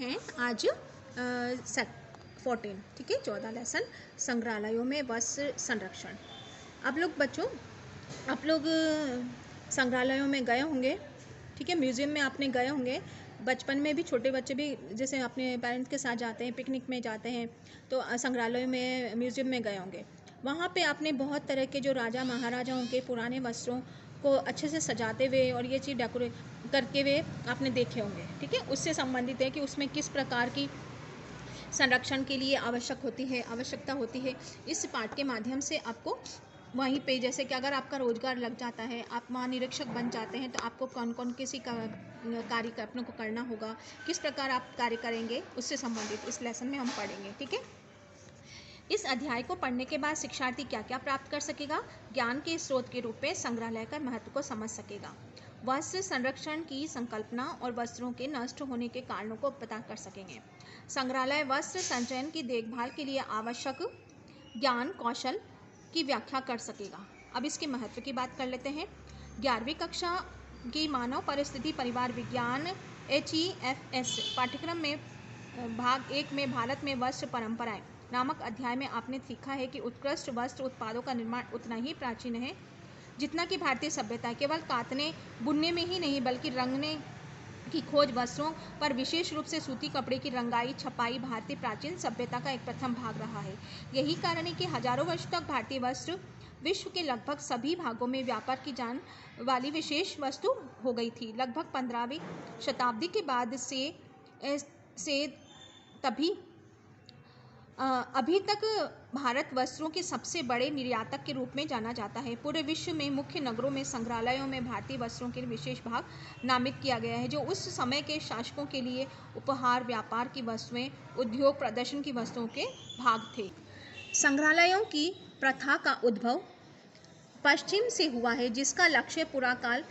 हैं आज 14, ठीक है, 14 लेसन संग्रहालयों में वस्त्र संरक्षण। आप लोग बच्चों, आप लोग संग्रहालयों में गए होंगे, ठीक है, म्यूज़ियम में आपने गए होंगे। बचपन में भी छोटे बच्चे भी जैसे अपने पेरेंट्स के साथ जाते हैं, पिकनिक में जाते हैं, तो संग्रहालय में, म्यूज़ियम में गए होंगे। वहाँ पे आपने बहुत तरह के जो राजा महाराजाओं के पुराने वस्त्रों को अच्छे से सजाते हुए और ये चीज़ डेकोरेट करके हुए आपने देखे होंगे, ठीक है। उससे संबंधित है कि उसमें किस प्रकार की संरक्षण के लिए आवश्यकता होती है। इस पाठ के माध्यम से आपको वहीं पे, जैसे कि अगर आपका रोजगार लग जाता है, आप वहाँ निरीक्षक बन जाते हैं, तो आपको कौन कौन किसी का कार्य अपने को करना होगा, किस प्रकार आप कार्य करेंगे, उससे संबंधित इस लेसन में हम पढ़ेंगे, ठीक है। इस अध्याय को पढ़ने के बाद शिक्षार्थी क्या क्या प्राप्त कर सकेगा? ज्ञान के स्रोत के रूप में संग्रहालय का महत्व को समझ सकेगा, वस्त्र संरक्षण की संकल्पना और वस्त्रों के नष्ट होने के कारणों को पता कर सकेंगे। संग्रहालय वस्त्र संचयन की देखभाल के लिए आवश्यक ज्ञान कौशल की व्याख्या कर सकेगा। अब इसके महत्व की बात कर लेते हैं। 11वीं कक्षा की मानव परिस्थिति परिवार विज्ञान HEFS पाठ्यक्रम में भाग 1 में भारत में वस्त्र परंपराएं नामक अध्याय में आपने सीखा है कि उत्कृष्ट वस्त्र उत्पादों का निर्माण उतना ही प्राचीन है जितना कि भारतीय सभ्यता। केवल कातने बुनने में ही नहीं बल्कि रंगने की खोज, वस्त्रों पर विशेष रूप से सूती कपड़े की रंगाई छपाई भारतीय प्राचीन सभ्यता का एक प्रथम भाग रहा है। यही कारण है कि हजारों वर्ष तक भारतीय वस्त्र विश्व के लगभग सभी भागों में व्यापार की जान वाली विशेष वस्तु हो गई थी। लगभग 15वीं शताब्दी के बाद से तभी अभी तक भारत वस्त्रों के सबसे बड़े निर्यातक के रूप में जाना जाता है। पूरे विश्व में मुख्य नगरों में संग्रहालयों में भारतीय वस्त्रों के विशेष भाग नामित किया गया है, जो उस समय के शासकों के लिए उपहार, व्यापार की वस्तुएं, उद्योग प्रदर्शन की वस्तुओं के भाग थे। संग्रहालयों की प्रथा का उद्भव पश्चिम से हुआ है, जिसका लक्ष्य पुराकाल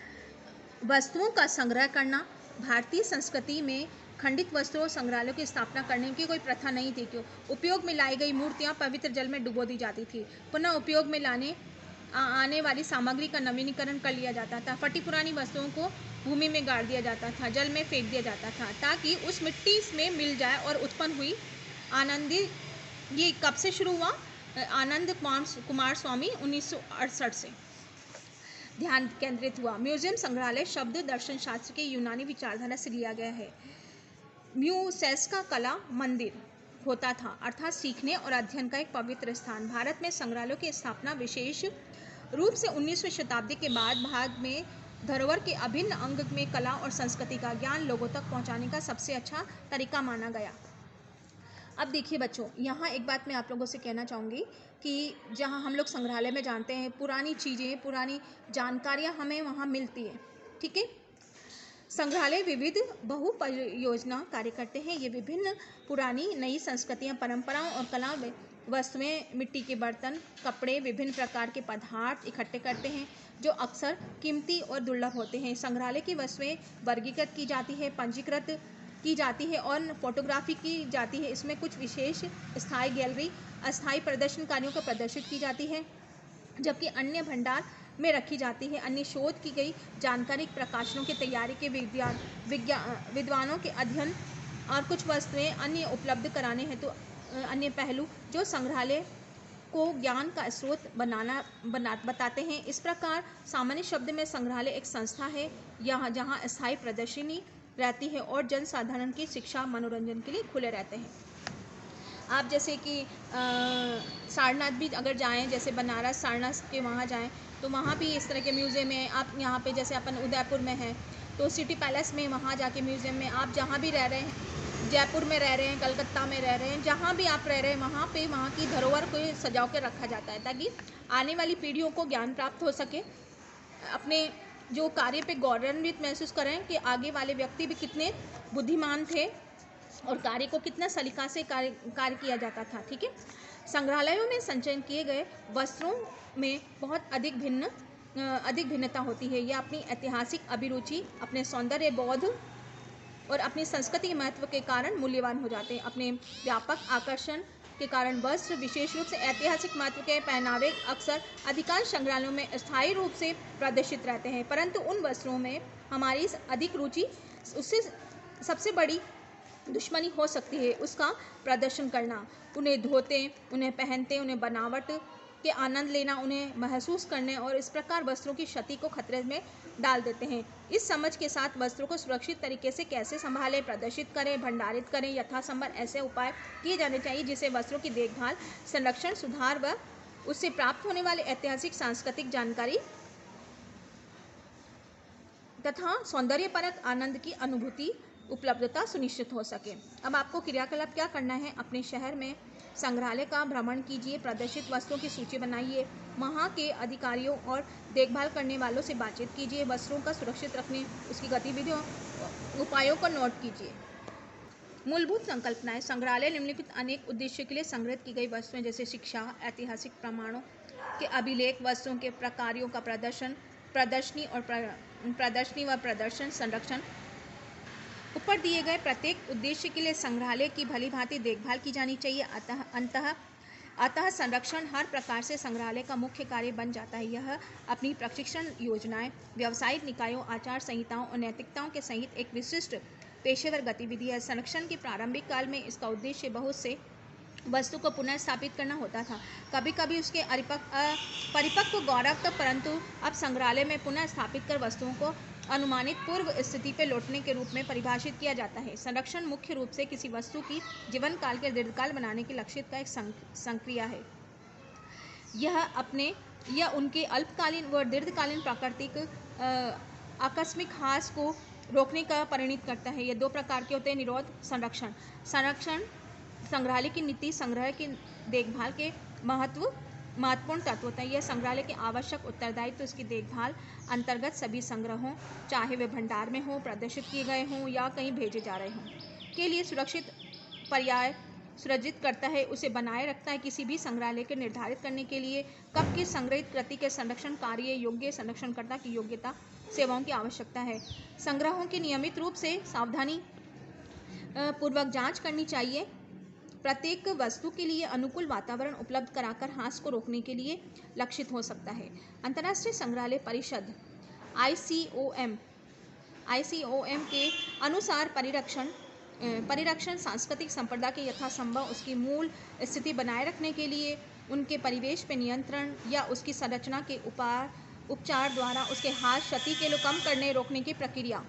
वस्तुओं का संग्रह करना। भारतीय संस्कृति में खंडित वस्त्रों संग्रहालयों की स्थापना करने की कोई प्रथा नहीं थी। क्यों? उपयोग में लाई गई मूर्तियां पवित्र जल में डुबो दी जाती थी। पुनः उपयोग में आने वाली सामग्री का नवीनीकरण कर लिया जाता था। फटी पुरानी वस्तुओं को भूमि में गाड़ दिया जाता था, जल में फेंक दिया जाता था, ताकि उस मिट्टी में मिल जाए और उत्पन्न हुई आनंदी। ये कब से शुरू हुआ? आनंद कुमार स्वामी 1968 से ध्यान केंद्रित हुआ। म्यूजियम संग्रहालय शब्द दर्शन शास्त्र के यूनानी विचारधारा से लिया गया है। म्यूसेस का कला मंदिर होता था, अर्थात सीखने और अध्ययन का एक पवित्र स्थान। भारत में संग्रहालयों की स्थापना विशेष रूप से 19वीं शताब्दी के बाद भाग में धरोहर के अभिन्न अंग में कला और संस्कृति का ज्ञान लोगों तक पहुंचाने का सबसे अच्छा तरीका माना गया। अब देखिए बच्चों, यहाँ एक बात मैं आप लोगों से कहना चाहूँगी कि जहाँ हम लोग संग्रहालय में जानते हैं पुरानी चीज़ें, पुरानी जानकारियाँ हमें वहाँ मिलती है, ठीक है। संग्रहालय विविध बहु परियोजना कार्य करते हैं। ये विभिन्न पुरानी नई संस्कृतियाँ, परंपराओं और कला वस्तुएं, मिट्टी के बर्तन, कपड़े, विभिन्न प्रकार के पदार्थ इकट्ठे करते हैं जो अक्सर कीमती और दुर्लभ होते हैं। संग्रहालय की वस्तुएं वर्गीकृत की जाती है, पंजीकृत की जाती है और फोटोग्राफी की जाती है। इसमें कुछ विशेष स्थायी गैलरी अस्थायी प्रदर्शनकारियों को प्रदर्शित की जाती है, जबकि अन्य भंडार में रखी जाती है। अन्य शोध की गई जानकारी प्रकाशनों की तैयारी के विद्वानों के अध्ययन और कुछ वस्तुएं अन्य उपलब्ध कराने हेतु अन्य पहलू जो संग्रहालय को ज्ञान का स्रोत बताते हैं। इस प्रकार सामान्य शब्द में संग्रहालय एक संस्था है जहाँ स्थायी प्रदर्शनी रहती है और जन साधारण की शिक्षा मनोरंजन के लिए खुले रहते हैं। आप जैसे कि सारनाथ भी अगर जाएं, जैसे बनारस सारनाथ के वहाँ जाएं, तो वहाँ भी इस तरह के म्यूज़ियम है। आप यहाँ पे जैसे अपन उदयपुर में हैं तो सिटी पैलेस में वहाँ जाके म्यूज़ियम में, आप जहाँ भी रह रहे हैं, जयपुर में रह रहे हैं, कलकत्ता में रह रहे हैं, जहाँ भी आप रह रहे हैं, वहाँ पे वहाँ की धरोहर को सजा के रखा जाता है ताकि आने वाली पीढ़ियों को ज्ञान प्राप्त हो सके, अपने जो कार्य पे गौरवान्वित महसूस करें कि आगे वाले व्यक्ति भी कितने बुद्धिमान थे और कार्य को कितना सलीका से कार्य किया जाता था, ठीक है। संग्रहालयों में संचयन किए गए वस्त्रों में बहुत अधिक भिन्नता होती है। यह अपनी ऐतिहासिक अभिरुचि, अपने सौंदर्य बोध और अपनी संस्कृति के महत्व के कारण मूल्यवान हो जाते हैं। अपने व्यापक आकर्षण के कारण वस्त्र, विशेष रूप से ऐतिहासिक महत्व के पहनावे, अक्सर अधिकांश संग्रहालयों में स्थायी रूप से प्रदर्शित रहते हैं, परंतु उन वस्त्रों में हमारी अधिक रुचि उससे सबसे बड़ी दुश्मनी हो सकती है उसका प्रदर्शन करना, उन्हें धोते, उन्हें पहनते, उन्हें बनावट के आनंद लेना, उन्हें महसूस करने और इस प्रकार वस्त्रों की क्षति को खतरे में डाल देते हैं। इस समझ के साथ वस्त्रों को सुरक्षित तरीके से कैसे संभालें, प्रदर्शित करें, भंडारित करें, यथासंभव ऐसे उपाय किए जाने चाहिए जिससे वस्त्रों की देखभाल, संरक्षण, सुधार व उससे प्राप्त होने वाले ऐतिहासिक, सांस्कृतिक जानकारी तथा सौंदर्यपरक आनंद की अनुभूति उपलब्धता सुनिश्चित हो सके। अब आपको क्रियाकलाप क्या करना है, अपने शहर में संग्रहालय का भ्रमण कीजिए, प्रदर्शित वस्तुओं की सूची बनाइए, वहाँ के अधिकारियों और देखभाल करने वालों से बातचीत कीजिए, वस्त्रों का सुरक्षित रखने उसकी गतिविधियों उपायों को नोट कीजिए। मूलभूत संकल्पनाएं, संग्रहालय निम्नलिखित अनेक उद्देश्यों के लिए संग्रहित की गई वस्तुएं जैसे शिक्षा, ऐतिहासिक प्रमाणों के अभिलेख, वस्तुओं के प्रकारों का प्रदर्शन, प्रदर्शनी व प्रदर्शन, संरक्षण। ऊपर दिए गए प्रत्येक उद्देश्य के लिए संग्रहालय की भलीभांति देखभाल की जानी चाहिए। अतः संरक्षण हर प्रकार से संग्रहालय का मुख्य कार्य बन जाता है। यह अपनी प्रशिक्षण योजनाएं, व्यावसायिक निकायों, आचार संहिताओं और नैतिकताओं के सहित एक विशिष्ट पेशेवर गतिविधि है। संरक्षण के प्रारंभिक काल में इसका उद्देश्य बहुत से वस्तु को पुनः स्थापित करना होता था, कभी कभी उसके परिपक्व गौरव तक, परंतु अब संग्रहालय में पुनः स्थापित कर वस्तुओं को अनुमानित पूर्व स्थिति पर लौटने के रूप में परिभाषित किया जाता है। संरक्षण मुख्य रूप से किसी वस्तु की जीवन काल के दीर्घकाल बनाने के लक्षित का एक संक्रिया है। यह उनके अल्पकालीन व दीर्घकालीन प्राकृतिक आकस्मिक ह्रास को रोकने का परिणित करता है। ये दो प्रकार के होते हैं, निरोध, संरक्षण। संरक्षण संग्रहालय की नीति संग्रह की देखभाल के महत्वपूर्ण तत्व होता है। यह संग्रहालय के आवश्यक उत्तरदायित्व उसकी देखभाल अंतर्गत सभी संग्रहों, चाहे वे भंडार में हों, प्रदर्शित किए गए हों या कहीं भेजे जा रहे हों, के लिए सुरक्षित पर्याय सृजित करता है, उसे बनाए रखता है। किसी भी संग्रहालय के निर्धारित करने के लिए कब किस संग्रहित कृति के संरक्षण कार्य योग्य संरक्षणकर्ता की योग्यता, सेवाओं की आवश्यकता है। संग्रहों की नियमित रूप से सावधानी पूर्वक जांच करनी चाहिए। प्रत्येक वस्तु के लिए अनुकूल वातावरण उपलब्ध कराकर ह्रास को रोकने के लिए लक्षित हो सकता है। अंतर्राष्ट्रीय संग्रहालय परिषद ICOM के अनुसार परिरक्षण सांस्कृतिक संपदा के यथासंभव उसकी मूल स्थिति बनाए रखने के लिए उनके परिवेश पर नियंत्रण या उसकी संरचना के उपचार द्वारा उसके ह्रास, क्षति के लिए कम करने रोकने की प्रक्रिया।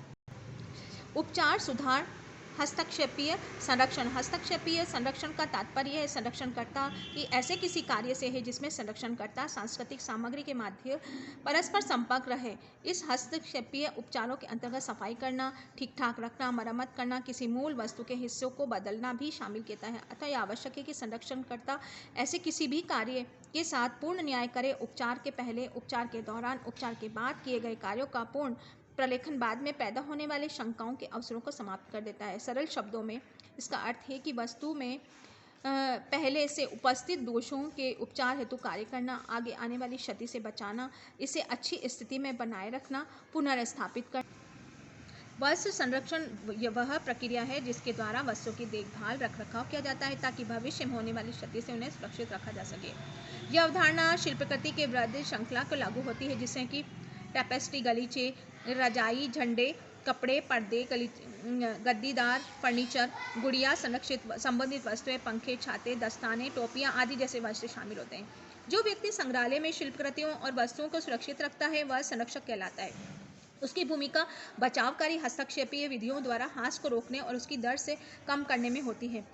उपचार, सुधार, हस्तक्षेपीय संरक्षण। हस्तक्षेपीय संरक्षण का तात्पर्य है संरक्षणकर्ता की ऐसे किसी कार्य से है जिसमें संरक्षणकर्ता सांस्कृतिक सामग्री के माध्यम परस्पर संपर्क रहे। इस हस्तक्षेपीय उपचारों के अंतर्गत सफाई करना, ठीक ठाक रखना, मरम्मत करना, किसी मूल वस्तु के हिस्सों को बदलना भी शामिल होता है। अतः यह आवश्यक है कि संरक्षणकर्ता ऐसे किसी भी कार्य के साथ पूर्ण न्याय करे। उपचार के पहले, उपचार के दौरान, उपचार के बाद किए गए कार्यों का पूर्ण प्रलेखन बाद में पैदा होने वाले शंकाओं के अवसरों को समाप्त कर देता है। सरल शब्दों में इसका अर्थ है कि वस्तु में पहले से उपस्थित दोषों के उपचार हेतु कार्य करना, आगे आने वाली क्षति से बचाना, इसे अच्छी स्थिति में बनाए रखना, पुनर्स्थापित करना। वस्त्र संरक्षण वह प्रक्रिया है जिसके द्वारा वस्तुओं की देखभाल, रखरखाव किया जाता है ताकि भविष्य में होने वाली क्षति से उन्हें सुरक्षित रखा जा सके। यह अवधारणा शिल्पकृति के वृद्धि श्रृंखला को लागू होती है, जिससे कि टेपेस्ट्री, गलीचे, रजाई, झंडे, कपड़े, पर्दे, गद्दीदार फर्नीचर, गुड़िया, संबंधित वस्तुएं, पंखे, छाते, दस्ताने, टोपियां आदि जैसे वस्त्र शामिल होते हैं। जो व्यक्ति संग्रहालय में शिल्पकृतियों और वस्तुओं को सुरक्षित रखता है वह संरक्षक कहलाता है। उसकी भूमिका बचावकारी हस्तक्षेपीय विधियों द्वारा ह्रास को रोकने और उसकी दर से कम करने में होती है।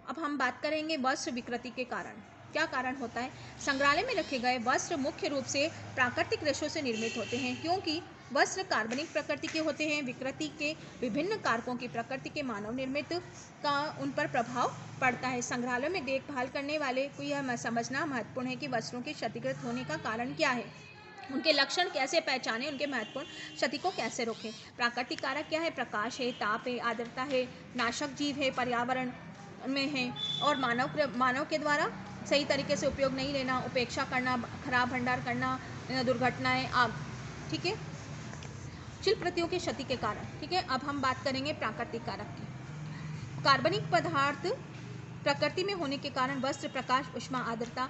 अब हम बात करेंगे वस्त्र विकृति के कारण। क्या कारण होता है? संग्रहालय में रखे गए वस्त्र मुख्य रूप से प्राकृतिक रेशों से निर्मित होते हैं, क्योंकि वस्त्र कार्बनिक प्रकृति के होते हैं। विकृति के विभिन्न कारकों की प्रकृति के मानव निर्मित का उन पर प्रभाव पड़ता है। संग्रहालय में देखभाल करने वाले को यह समझना महत्वपूर्ण है कि वस्त्रों के क्षतिग्रस्त होने का कारण क्या है, उनके लक्षण कैसे पहचानें, उनके महत्वपूर्ण क्षति को कैसे रोकें। प्राकृतिक कारक क्या है? प्रकाश है, ताप है, आर्द्रता है, नाशक जीव है, पर्यावरण में है, और मानव के द्वारा सही तरीके से उपयोग नहीं लेना, उपेक्षा करना, खराब भंडार करना, दुर्घटनाएं, आग। ठीक है, शिल्पकृतियों की क्षति के कारण। ठीक है, अब हम बात करेंगे प्राकृतिक कारक की। कार्बनिक पदार्थ प्रकृति में होने के कारण वस्त्र, प्रकाश, ऊष्मा, आर्द्रता,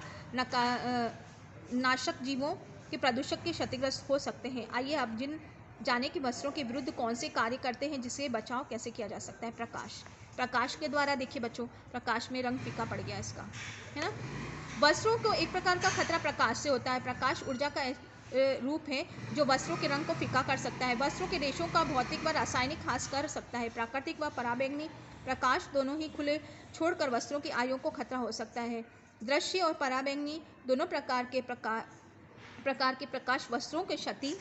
नाशक जीवों के प्रदूषक के क्षतिग्रस्त हो सकते हैं। आइए अब जाने कि वस्त्रों के विरुद्ध कौन से कार्य करते हैं, जिससे बचाव कैसे किया जा सकता है। प्रकाश प्रकाश के द्वारा, देखिए बच्चों, प्रकाश में रंग फीका पड़ गया इसका, है ना। वस्त्रों को एक प्रकार का खतरा प्रकाश से होता है। प्रकाश ऊर्जा का रूप है जो वस्त्रों के रंग को फीका कर सकता है। वस्त्रों के रेशों का भौतिक व रासायनिक ह्रास कर सकता है। प्राकृतिक व पराबैंगनी प्रकाश दोनों ही खुले छोड़कर वस्त्रों की आयु को खतरा हो सकता है। दृश्य और पराबैंगनी दोनों प्रकार के प्रकाश वस्त्रों के क्षति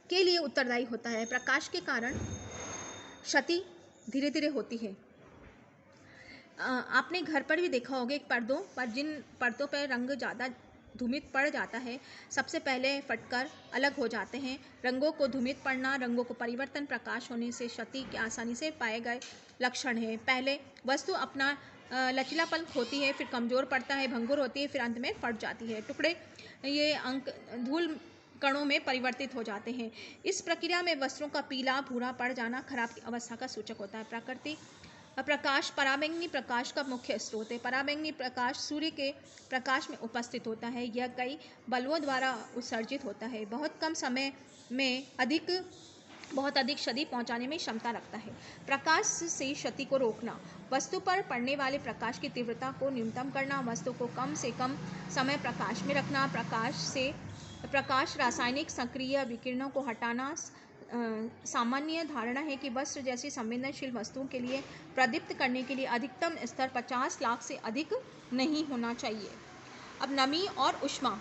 के लिए उत्तरदायी होता है। प्रकाश के कारण क्षति धीरे धीरे होती है। आपने घर पर भी देखा होगा, एक पर्दों पर, जिन पर्दों पर रंग ज़्यादा धूमित पड़ जाता है, सबसे पहले फटकर अलग हो जाते हैं। रंगों को धूमित पड़ना, रंगों को परिवर्तन प्रकाश होने से क्षति के आसानी से पाए गए लक्षण है। पहले वस्तु अपना लचीलापन खोती है, फिर कमज़ोर पड़ता है, भंगुर होती है, फिर अंत में फट जाती है। टुकड़े ये अंक धूल कणों में परिवर्तित हो जाते हैं। इस प्रक्रिया में वस्त्रों का पीला भूरा पड़ जाना खराब अवस्था का सूचक होता है। प्राकृतिक प्रकाश पराबैंगनी प्रकाश का मुख्य स्रोत है। पराबैंगनी प्रकाश सूर्य के प्रकाश में उपस्थित होता है। यह कई बल्बों द्वारा उत्सर्जित होता है। बहुत कम समय में बहुत अधिक क्षति पहुंचाने में क्षमता रखता है। प्रकाश से क्षति को रोकना, वस्तु पर पड़ने वाले प्रकाश की तीव्रता को न्यूनतम करना, वस्तु को कम से कम समय प्रकाश में रखना, प्रकाश रासायनिक सक्रिय विकिरणों को हटाना। सामान्य धारणा है कि वस्त्र जैसी संवेदनशील वस्तुओं के लिए प्रदीप्त करने के लिए अधिकतम स्तर 50 लाख से अधिक नहीं होना चाहिए। अब नमी और ऊष्मा